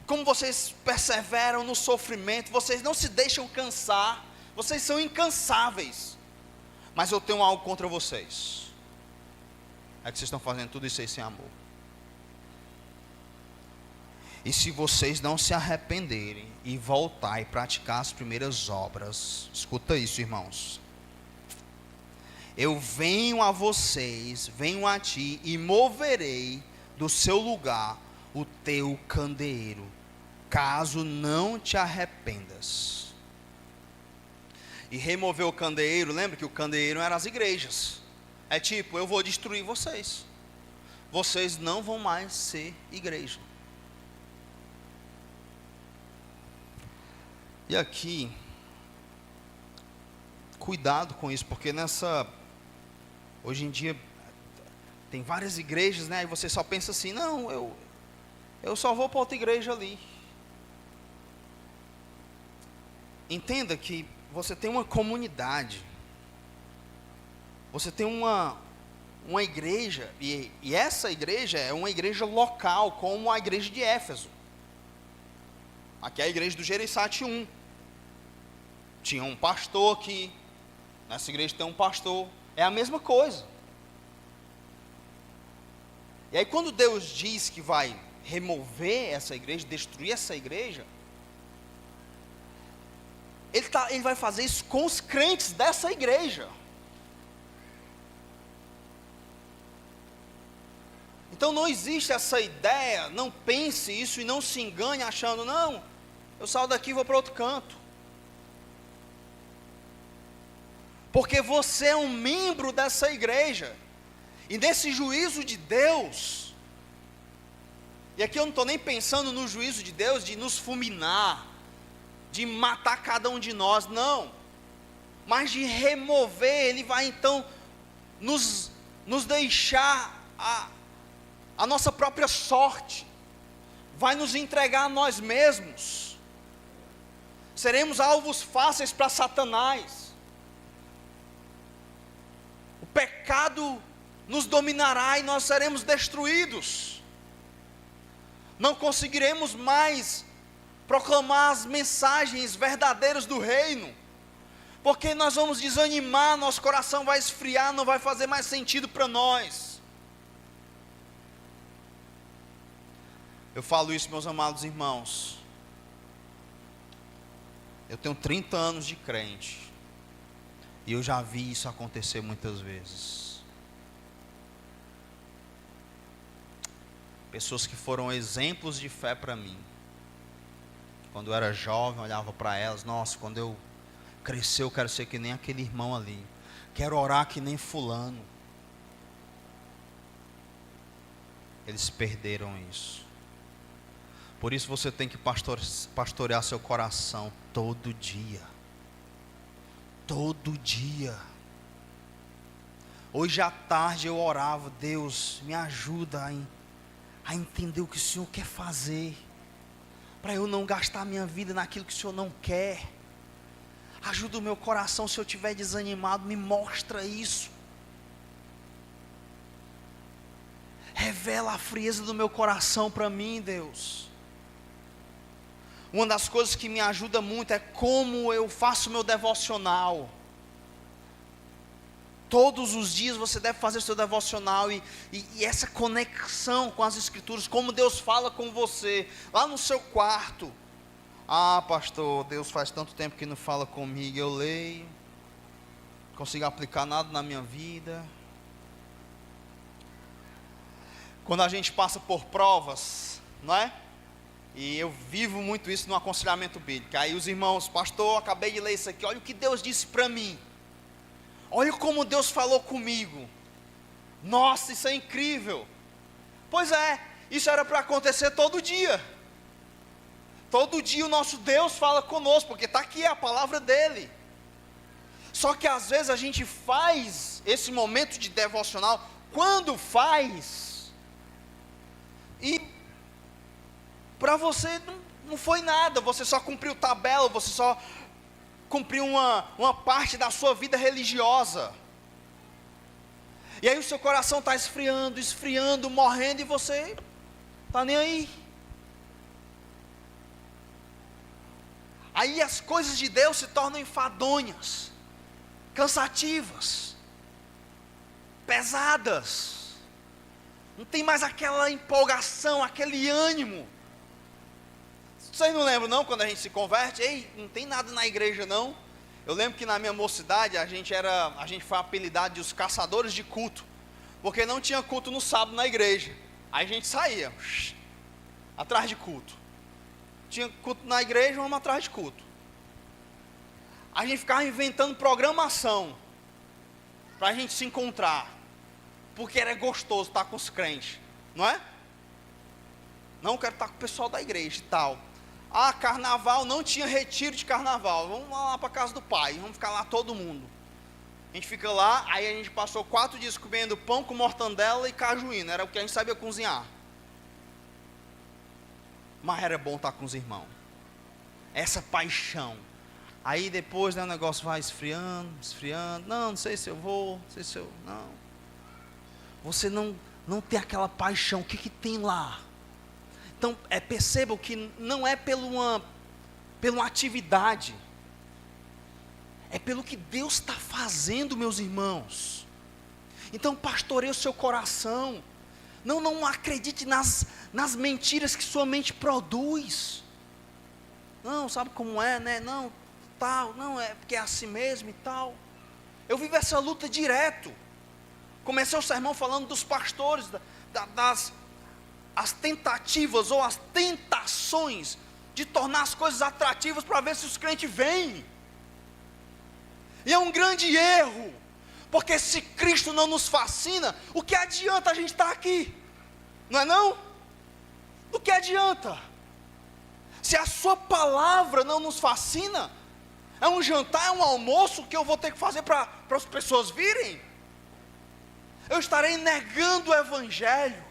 como vocês perseveram no sofrimento, vocês não se deixam cansar, vocês são incansáveis, mas eu tenho algo contra vocês, é que vocês estão fazendo tudo isso aí sem amor. E se vocês não se arrependerem e voltar e praticar as primeiras obras, escuta isso, irmãos, eu venho a vocês, venho a ti e moverei do seu lugar o teu candeeiro, caso não te arrependas. E remover o candeeiro, lembra que o candeeiro eram as igrejas. É tipo, eu vou destruir vocês. Vocês não vão mais ser igreja. E aqui, cuidado com isso, porque hoje em dia, tem várias igrejas, né? E você só pensa assim, não, eu só vou para outra igreja ali. Entenda que você tem uma comunidade, você tem uma igreja, e essa igreja é uma igreja local, como a igreja de Éfeso. Aqui é a igreja do Gereissati 1. Tinha um pastor aqui, Nessa igreja tem um pastor. É a mesma coisa. E aí quando Deus diz que vai remover essa igreja, destruir essa igreja, Ele vai fazer isso com os crentes dessa igreja. Então não existe essa ideia, não pense isso e não se engane achando, não, eu saio daqui e vou para outro canto. Porque você é um membro dessa igreja. E nesse juízo de Deus, e aqui eu não estou nem pensando no juízo de Deus de nos fulminar, de matar cada um de nós, não, mas de remover. Ele vai então nos deixar a nossa própria sorte, vai nos entregar a nós mesmos, seremos alvos fáceis para Satanás, o pecado nos dominará e nós seremos destruídos, não conseguiremos mais proclamar as mensagens verdadeiras do reino, porque nós vamos desanimar, nosso coração vai esfriar, não vai fazer mais sentido para nós. Eu falo isso, meus amados irmãos, eu tenho 30 anos de crente, e eu já vi isso acontecer muitas vezes. Pessoas que foram exemplos de fé para mim, quando eu era jovem, eu olhava para elas, nossa, quando eu crescer eu quero ser que nem aquele irmão ali, quero orar que nem fulano. Eles perderam isso. Por isso você tem que pastorear seu coração todo dia. Todo dia. Hoje à tarde eu orava, Deus, me ajuda a entender o que o Senhor quer fazer, para eu não gastar minha vida naquilo que o Senhor não quer. Ajuda o meu coração, se eu estiver desanimado, me mostra isso. Revela a frieza do meu coração para mim, Deus. Uma das coisas que me ajuda muito é como eu faço meu devocional. Todos os dias você deve fazer o seu devocional e essa conexão com as Escrituras, como Deus fala com você, lá no seu quarto. Ah, pastor, Deus faz tanto tempo que não fala comigo, eu leio, não consigo aplicar nada na minha vida. Quando a gente passa por provas, não é? E eu vivo muito isso no aconselhamento bíblico. Aí os irmãos, pastor, acabei de ler isso aqui, olha o que Deus disse para mim. Olha como Deus falou comigo. Nossa, isso é incrível. Pois é, isso era para acontecer todo dia. Todo dia o nosso Deus fala conosco, porque está aqui a palavra dele. Só que às vezes a gente faz esse momento de devocional, quando faz, e para você não foi nada, você só cumpriu tabela, você só cumpriu uma parte da sua vida religiosa. E aí o seu coração está esfriando, morrendo, e você está nem aí. Aí as coisas de Deus se tornam enfadonhas, cansativas, pesadas. Não tem mais aquela empolgação, aquele ânimo. Vocês não lembram não, quando a gente se converte? Ei, não tem nada na igreja não. Eu lembro que na minha mocidade a gente foi apelidado de os caçadores de culto, porque não tinha culto no sábado na igreja. Aí a gente saía atrás de culto. Tinha culto na igreja, vamos atrás de culto. A gente ficava inventando programação para a gente se encontrar, porque era gostoso estar com os crentes, não é? Não, quero estar com o pessoal da igreja e tal. Ah, carnaval, não tinha retiro de carnaval, vamos lá para a casa do pai, vamos ficar lá todo mundo. A gente fica lá, aí a gente passou 4 dias comendo pão com mortandela e cajuína, era o que a gente sabia cozinhar. Mas era bom estar com os irmãos, essa paixão. Aí depois, né, o negócio vai esfriando, não sei se eu vou, não sei se eu, não. Você não tem aquela paixão, o que tem lá? Então, percebam que não é pela uma atividade, é pelo que Deus está fazendo, meus irmãos. Então pastoreie o seu coração. Não acredite nas mentiras que sua mente produz. Não, sabe como é, né? Não, tal, não, é porque é assim mesmo e tal. Eu vivo essa luta direto. Comecei o sermão falando dos pastores, as tentativas ou as tentações de tornar as coisas atrativas para ver se os crentes vêm. E é um grande erro, porque se Cristo não nos fascina, o que adianta a gente estar aqui? Não é não? O que adianta? Se a sua palavra não nos fascina, é um jantar, é um almoço que eu vou ter que fazer para as pessoas virem? Eu estarei negando o evangelho.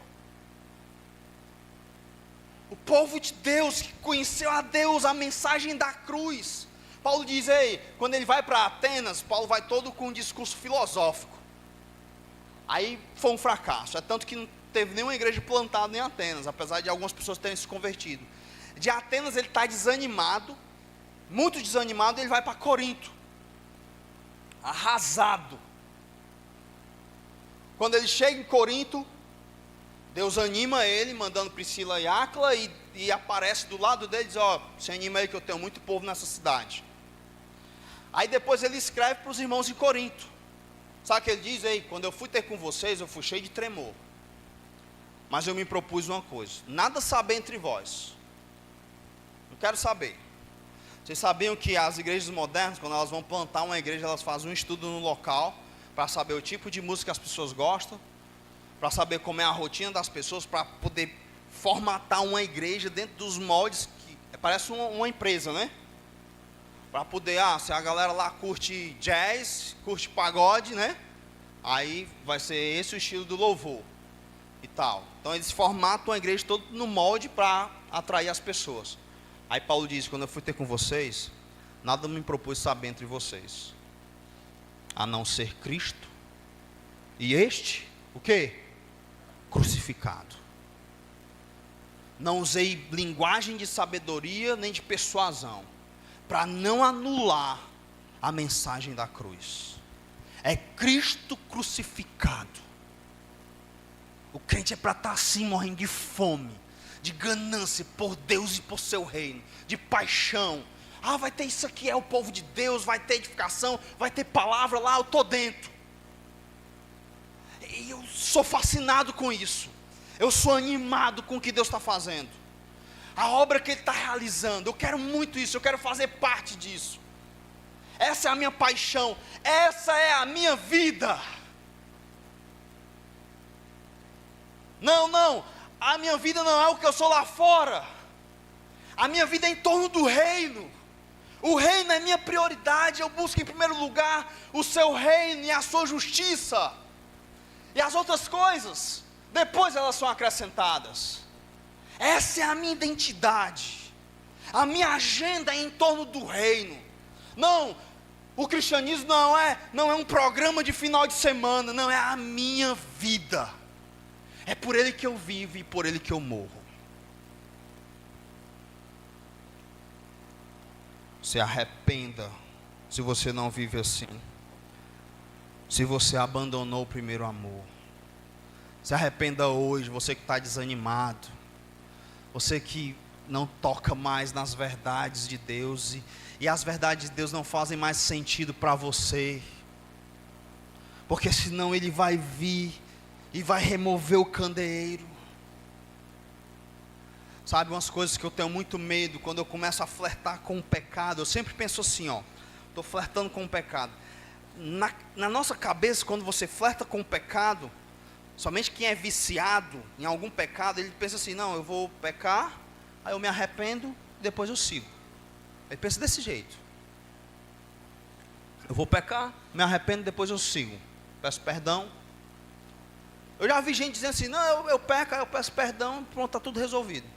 O povo de Deus que conheceu a Deus, a mensagem da cruz. Paulo diz aí, quando ele vai para Atenas, Paulo vai todo com um discurso filosófico. Aí foi um fracasso, é tanto que não teve nenhuma igreja plantada em Atenas, apesar de algumas pessoas terem se convertido. De Atenas ele está desanimado, muito desanimado, ele vai para Corinto, arrasado. Quando ele chega em Corinto, Deus anima ele, mandando Priscila e Áquila, e aparece do lado dele e diz, se anima aí que eu tenho muito povo nessa cidade. Aí depois ele escreve para os irmãos em Corinto. Sabe o que ele diz? Ei, quando eu fui ter com vocês, eu fui cheio de tremor. Mas eu me propus uma coisa, nada saber entre vós. Não quero saber. Vocês sabiam que as igrejas modernas, quando elas vão plantar uma igreja, elas fazem um estudo no local, para saber o tipo de música que as pessoas gostam, para saber como é a rotina das pessoas, para poder formatar uma igreja dentro dos moldes, que parece uma empresa, né? Para poder, se a galera lá curte jazz, curte pagode, né? Aí vai ser esse o estilo do louvor e tal. Então eles formatam a igreja todo no molde para atrair as pessoas. Aí Paulo diz, quando eu fui ter com vocês, nada me propus saber entre vocês, a não ser Cristo, e este, o quê? Crucificado. Não usei linguagem de sabedoria, nem de persuasão, para não anular a mensagem da cruz. É Cristo crucificado. O crente é para estar assim, morrendo de fome, de ganância por Deus e por seu reino, de paixão. Vai ter isso aqui, é o povo de Deus, vai ter edificação, vai ter palavra lá, eu estou dentro. E eu sou fascinado com isso. Eu sou animado com o que Deus está fazendo. A obra que Ele está realizando, eu quero muito isso, eu quero fazer parte disso. Essa é a minha paixão, essa é a minha vida. Não, a minha vida não é o que eu sou lá fora. A minha vida é em torno do reino. O reino é minha prioridade. Eu busco em primeiro lugar o seu reino e a sua justiça. E as outras coisas, depois elas são acrescentadas. Essa é a minha identidade. A minha agenda é em torno do reino. Não, o cristianismo não é um programa de final de semana. Não, é a minha vida. É por Ele que eu vivo e por Ele que eu morro. Se arrependa se você não vive assim. Se você abandonou o primeiro amor. Se arrependa hoje, você que está desanimado. Você que não toca mais nas verdades de Deus. E as verdades de Deus não fazem mais sentido para você. Porque senão Ele vai vir e vai remover o candeeiro. Sabe, umas coisas que eu tenho muito medo, quando eu começo a flertar com o pecado, eu sempre penso assim, estou flertando com o pecado. Na nossa cabeça, quando você flerta com o pecado, somente quem é viciado em algum pecado, ele pensa assim, não, eu vou pecar, aí eu me arrependo, depois eu sigo. Ele pensa desse jeito. Eu vou pecar, me arrependo, depois eu sigo. Peço perdão. Eu já vi gente dizendo assim, não, eu peco, eu peço perdão, pronto, está tudo resolvido.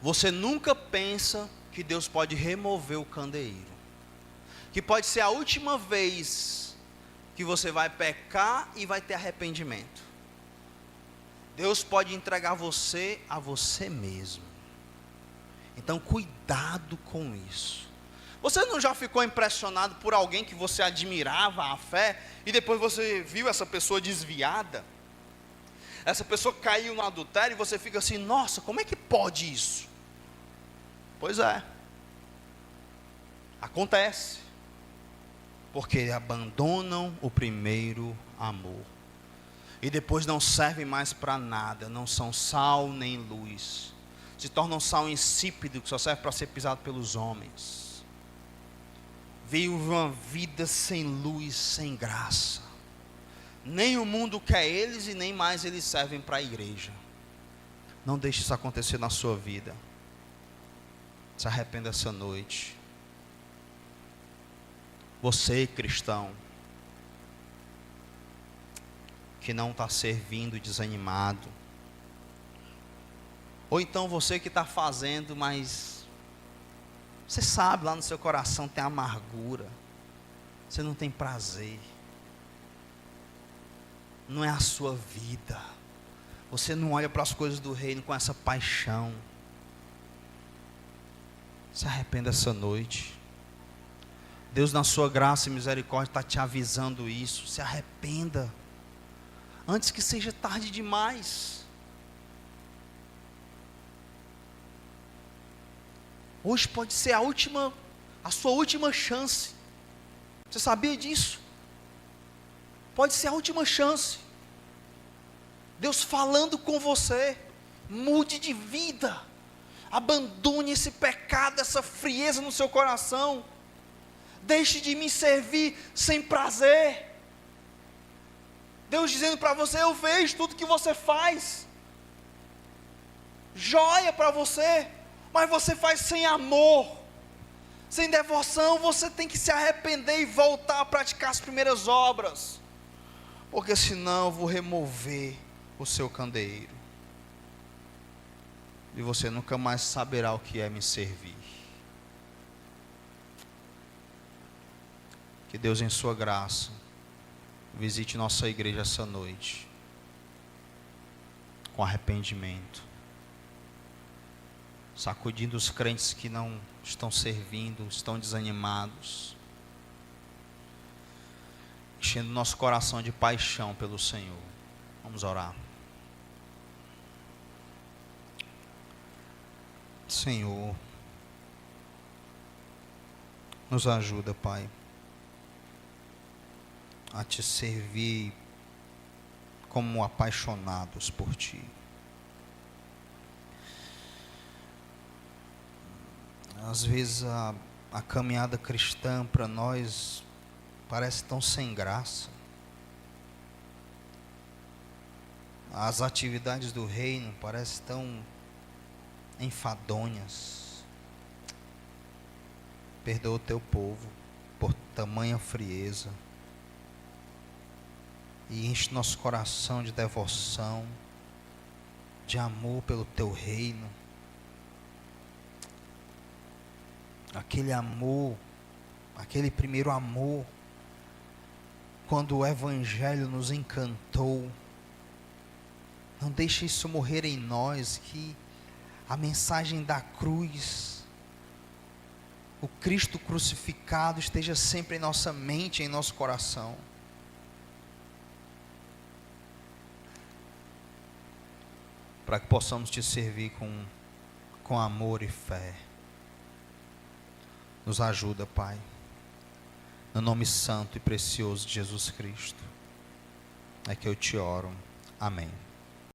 Você nunca pensa que Deus pode remover o candeeiro. Que pode ser a última vez que você vai pecar e vai ter arrependimento. Deus pode entregar você a você mesmo. Então cuidado com isso. Você não já ficou impressionado por alguém que você admirava a fé, e depois você viu essa pessoa desviada? Essa pessoa caiu no adultério e você fica assim, nossa, como é que pode isso? Pois é. Acontece. Porque abandonam o primeiro amor. E depois não servem mais para nada, não são sal nem luz. Se tornam sal insípido que só serve para ser pisado pelos homens. Vivem uma vida sem luz, sem graça. Nem o mundo quer eles e nem mais eles servem para a igreja. Não deixe isso acontecer na sua vida. Se arrependa essa noite. Você, cristão, que não está servindo, desanimado. Ou então você que está fazendo, mas você sabe, lá no seu coração tem amargura. Você não tem prazer. Não é a sua vida. Você não olha para as coisas do reino com essa paixão. Se arrependa essa noite. Deus, na sua graça e misericórdia, está te avisando isso. Se arrependa, antes que seja tarde demais. Hoje pode ser a sua última chance. Você sabia disso? Pode ser a última chance. Deus falando com você. Mude de vida. Abandone esse pecado, essa frieza no seu coração. Deixe de me servir sem prazer. Deus dizendo para você, eu vejo tudo que você faz. Joia para você. Mas você faz sem amor. Sem devoção. Você tem que se arrepender e voltar a praticar as primeiras obras. Porque senão eu vou remover o seu candeeiro. E você nunca mais saberá o que é me servir. Que Deus, em sua graça, visite nossa igreja essa noite, com arrependimento, sacudindo os crentes que não estão servindo, estão desanimados, enchendo nosso coração de paixão pelo Senhor. Vamos orar. Senhor, nos ajuda, Pai, a te servir como apaixonados por ti. Às vezes a caminhada cristã para nós parece tão sem graça. As atividades do reino parecem tão enfadonhas. Perdoa o teu povo por tamanha frieza. E enche nosso coração de devoção, de amor pelo teu reino. Aquele amor, aquele primeiro amor, quando o Evangelho nos encantou. Não deixe isso morrer em nós, que a mensagem da cruz, o Cristo crucificado, esteja sempre em nossa mente, em nosso coração. Para que possamos te servir com amor e fé. Nos ajuda, Pai. No nome santo e precioso de Jesus Cristo. É que eu te oro. Amém.